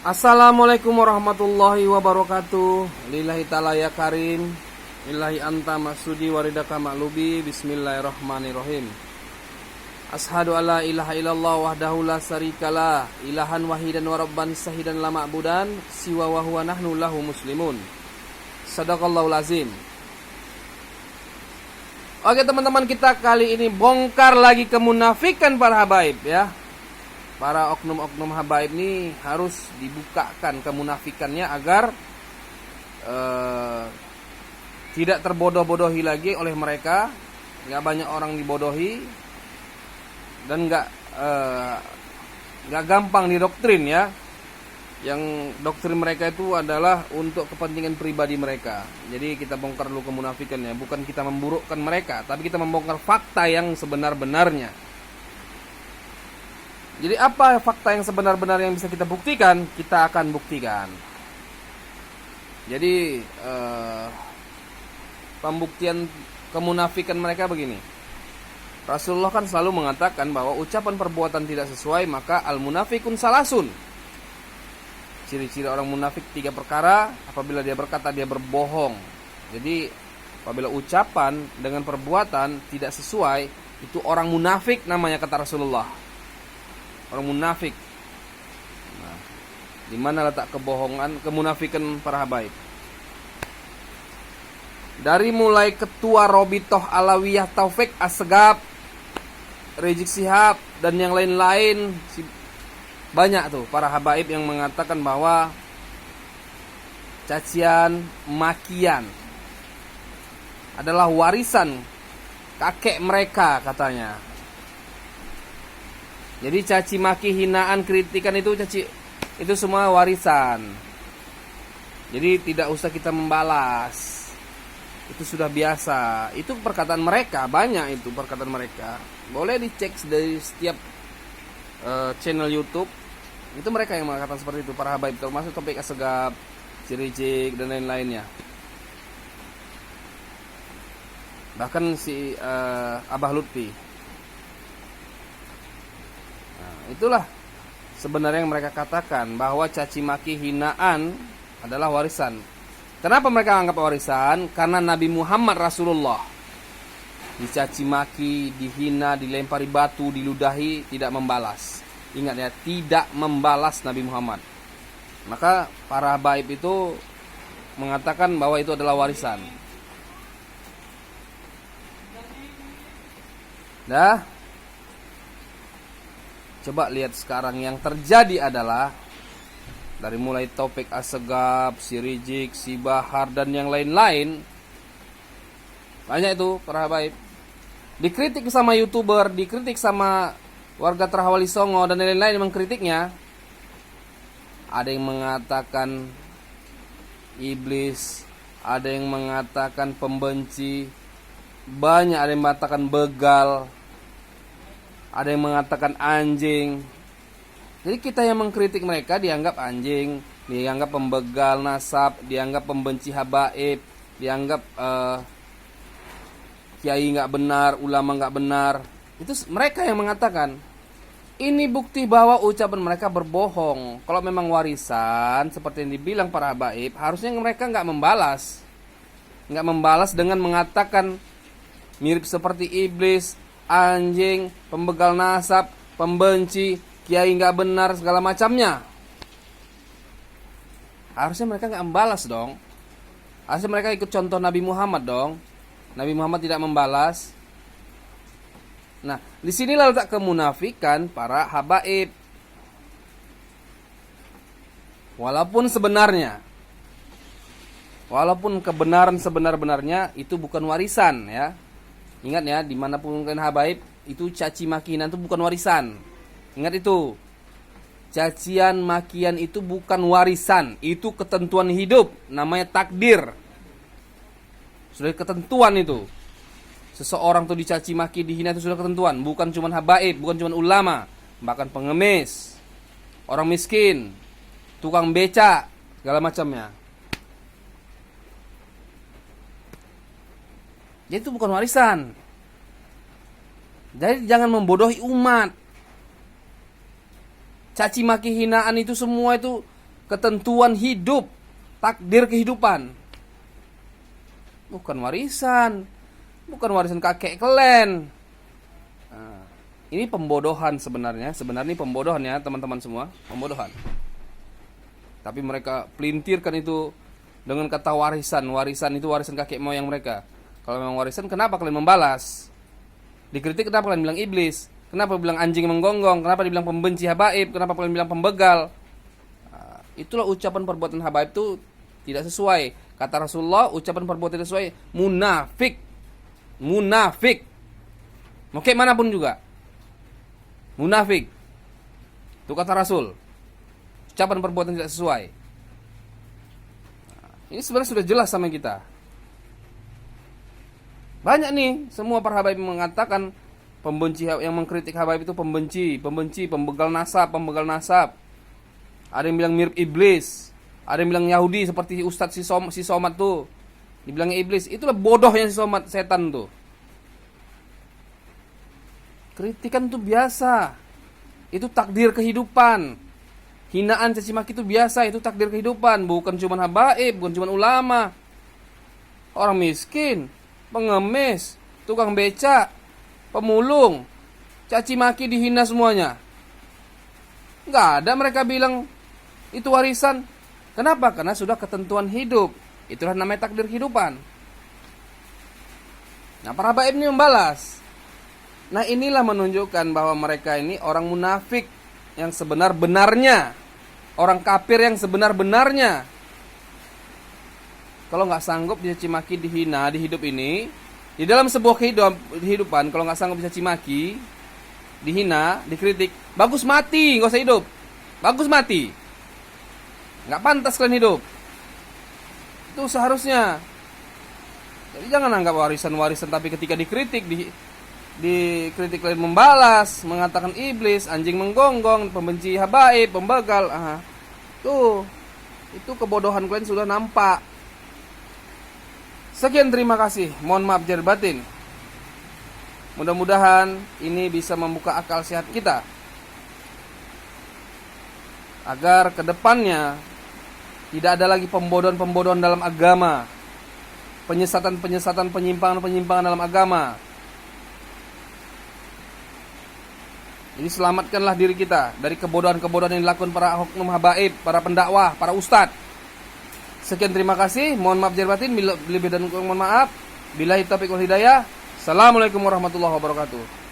Assalamualaikum warahmatullahi wabarakatuh. Lillahi ta'ala ya karim, lillahi anta maksudi waridaka ma'lubi. Bismillahirrahmanirrahim. Ashadu alla ilaha illallah wahdahu la syarikalah, ilahan wahidan wa rabban sahidan la ma'budan siwa wa huwa nahnu lahu muslimun. Sadaqallahul azim. Oke teman-teman, kita kali ini bongkar lagi kemunafikan para habaib ya. Para oknum-oknum habaib ini harus dibukakan kemunafikannya agar tidak terbodoh-bodohi lagi oleh mereka, nggak banyak orang dibodohi dan nggak gampang didoktrin ya. Yang doktrin mereka itu adalah untuk kepentingan pribadi mereka. Jadi kita bongkar dulu kemunafikannya, bukan kita memburukkan mereka, tapi kita membongkar fakta yang sebenar-benarnya. Jadi apa fakta yang sebenar-benar yang bisa kita buktikan? Kita akan buktikan. Jadi pembuktian kemunafikan mereka begini. Rasulullah kan selalu mengatakan bahwa ucapan perbuatan tidak sesuai maka al-munafikun salasun. Ciri-ciri orang munafik 3 perkara. Apabila dia berkata dia berbohong. Jadi apabila ucapan dengan perbuatan tidak sesuai, itu orang munafik namanya, kata Rasulullah. Orang munafik. Nah, di mana letak kebohongan, kemunafikan para habaib? Dari mulai ketua Robitoh Alawiyah Taufik Assegaf, Rizik Syihab dan yang lain-lain, banyak tuh para habaib yang mengatakan bahwa cacian, makian adalah warisan kakek mereka katanya. Jadi caci maki, hinaan, kritikan itu semua warisan. Jadi tidak usah kita membalas. Itu sudah biasa. Itu perkataan mereka, banyak itu perkataan mereka. Boleh dicek dari setiap channel YouTube. Itu mereka yang mengatakan seperti itu, para habaib, termasuk Taufik Assegaf, Rizik dan lain-lainnya. Bahkan si Abah Lutfi. Itulah sebenarnya yang mereka katakan, bahwa caci maki, hinaan adalah warisan. Kenapa mereka anggap warisan? Karena Nabi Muhammad Rasulullah dicaci maki, dihina, dilempari batu, diludahi, tidak membalas. Ingat ya, tidak membalas Nabi Muhammad. Maka para habaib itu mengatakan bahwa itu adalah warisan. Coba lihat sekarang yang terjadi adalah dari mulai Taufik Assegaf, si Rizik, si Bahar dan yang lain-lain. Banyak itu para habaib. Dikritik sama YouTuber, dikritik sama warga Terawali Songo dan lain-lain yang mengkritiknya. Ada yang mengatakan iblis, ada yang mengatakan pembenci, banyak ada yang mengatakan begal, ada yang mengatakan anjing. Jadi kita yang mengkritik mereka dianggap anjing, dianggap pembegal nasab, dianggap pembenci habaib, dianggap kiai nggak benar, ulama nggak benar. Itu mereka yang mengatakan. Ini bukti bahwa ucapan mereka berbohong. Kalau memang warisan seperti yang dibilang para habaib, harusnya mereka nggak membalas. Nggak membalas dengan mengatakan mirip seperti iblis, anjing, pembegal nasab, pembenci, kiai nggak benar, segala macamnya. Harusnya mereka nggak membalas dong. Harusnya mereka ikut contoh Nabi Muhammad dong. Nabi Muhammad tidak membalas. Nah, disinilah letak kemunafikan para habaib. Walaupun kebenaran sebenar-benarnya itu bukan warisan ya. Ingat ya, dimanapun kalian habaib, itu caci makian itu bukan warisan. Ingat itu. Cacian makian itu bukan warisan, itu ketentuan hidup, namanya takdir. Sudah ketentuan itu. Seseorang tuh dicaci maki, dihina itu sudah ketentuan. Bukan cuma habaib, bukan cuma ulama, bahkan pengemis, orang miskin, tukang beca, segala macamnya. Jadi itu bukan warisan. Jadi jangan membodohi umat. Caci maki hinaan itu semua itu ketentuan hidup, takdir kehidupan. Bukan warisan. Bukan warisan kakek kalian. Nah, ini pembodohan sebenarnya. Sebenarnya ini pembodohan ya teman-teman semua. Pembodohan. Tapi mereka pelintirkan itu dengan kata warisan. Warisan itu warisan kakek moyang mereka. Kalau memang warisan, kenapa kalian membalas? Dikritik, kenapa kalian bilang iblis? Kenapa bilang anjing menggonggong? Kenapa dibilang pembenci habaib? Kenapa kalian bilang pembegal? Nah, itulah ucapan perbuatan habaib itu tidak sesuai. Kata Rasulullah, ucapan perbuatan tidak sesuai, munafik. Munafik. Mau kayak manapun juga. Munafik. Itu kata Rasul. Ucapan perbuatan tidak sesuai. Nah, ini sebenarnya sudah jelas sama kita. Banyak nih, semua para habaib mengatakan pembenci, yang mengkritik habaib itu pembenci, pembegal nasab. Ada yang bilang mirip iblis, ada yang bilang Yahudi seperti Ustadz si Somad tuh, dibilangnya iblis. Itulah bodohnya si Somad, setan tuh. Kritikan tuh biasa, itu takdir kehidupan. Hinaan caci maki itu biasa, itu takdir kehidupan. Bukan cuma habaib, bukan cuma ulama. Orang miskin, pengemis, tukang beca, pemulung, caci maki, dihina semuanya. Nggak ada mereka bilang itu warisan. Kenapa? Karena sudah ketentuan hidup. Itulah namanya takdir kehidupan. Nah, para habaib ini membalas. Nah, inilah menunjukkan bahwa mereka ini orang munafik yang sebenar-benarnya, orang kafir yang sebenar-benarnya. Kalau nggak sanggup dicaci maki, dihina di hidup ini, di dalam sebuah kehidupan, kalau nggak sanggup dicaci maki, dihina, dikritik, bagus mati, nggak usah hidup. Bagus mati. Nggak pantas kalian hidup. Itu seharusnya. Jadi jangan anggap warisan-warisan, tapi ketika dikritik, dikritik kalian membalas, mengatakan iblis, anjing menggonggong, pembenci habaib, pembegal. Itu kebodohan kalian sudah nampak. Sekian, terima kasih. Mohon maaf lahir batin. Mudah-mudahan ini bisa membuka akal sehat kita, agar kedepannya tidak ada lagi pembodohan-pembodohan dalam agama, penyesatan-penyesatan, penyimpangan-penyimpangan dalam agama. Jadi selamatkanlah diri kita dari kebodohan-kebodohan yang dilakukan para oknum habaib, para pendakwah, para ustadz. Sekian, terima kasih. Mohon maaf lahir batin. Bila lebih dan kurang mohon maaf. Billahi taufiq wal hidayah. Assalamualaikum warahmatullahi wabarakatuh.